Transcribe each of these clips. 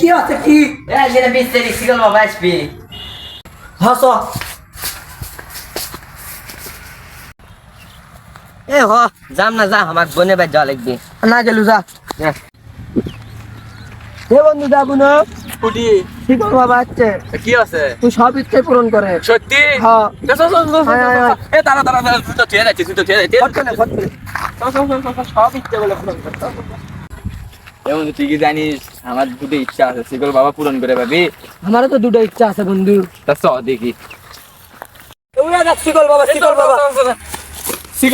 কি আছে কি শিকল বাবা আসবি হস এ হ যাম না যা আমার বনে বাই যাওয়া লাগবে না গেলু যা হে বন্ধু যাবো না স্কুটি শিকল বাবা আছে কি আছে তুই সব ইচ্ছে পূরণ করে সত্যি হ্যাঁ এ তারা তারা তুই তো ঠিক আছে তুই তো ঠিক আছে ফটকনে সব ইচ্ছে বলে পূরণ করে এমন তুই কি জানিস আমার দুটো ইচ্ছা আছে সেগুলো বাবা পূরণ করে পাবি আমারও তো দুটো ইচ্ছা আছে বন্ধু তা চ দেখি শিকল বাবা শিকল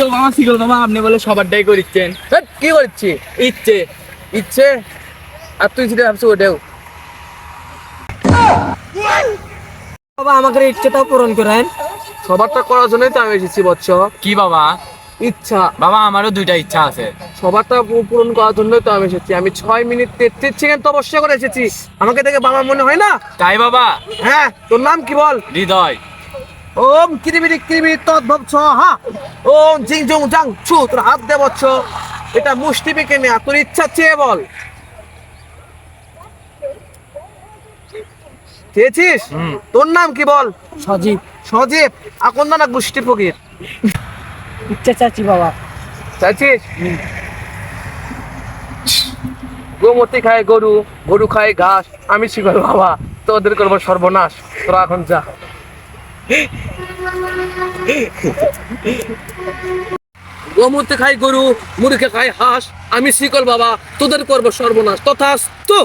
বাবা শিকল বাবা আপনি বলে সবারটাই করিচ্ছেন কি করছি ইচ্ছে ইচ্ছে আর তুই যেটা ভাবছো ওটাও বাবা আমাকে ইচ্ছেটাও পূরণ করেন সবারটা করার জন্যই তো আমি এসেছি বৎস কি বাবা ইচ্ছা বাবা আমারও দুইটা ইচ্ছা আছে সবারটা পূরণ করার জন্যই তো আমি এসেছি আমি 6 মিনিট 33 সেকেন্ড তপস্যা করে এসেছি আমাকে দেখে বাবা মনে হয় না তাই বাবা হ্যাঁ তোর নাম কি বল হৃদয় ওম কিরিবিরি কিরিবিরি তদ্ভব হা ওম জিং জং জাং ছু তোর হাত দে বৎস এটা মুষ্টি পেকে নেয়া তোর ইচ্ছা চেয়ে বল চেয়েছিস তোর নাম কি বল সজীব সজীব আকন্দ না গুষ্টি ফকির ইচ্ছা চাচ্ছি বাবা চাইছিস গোমতি খায় গরু গরু খায় ঘাস আমি শিকল বাবা তোদের করবো সর্বনাশ তোরা এখন যা গোমতি খায় গরু মুরগি খায় হাঁস আমি শিকল বাবা তোদের করবো সর্বনাশ তথাস্তু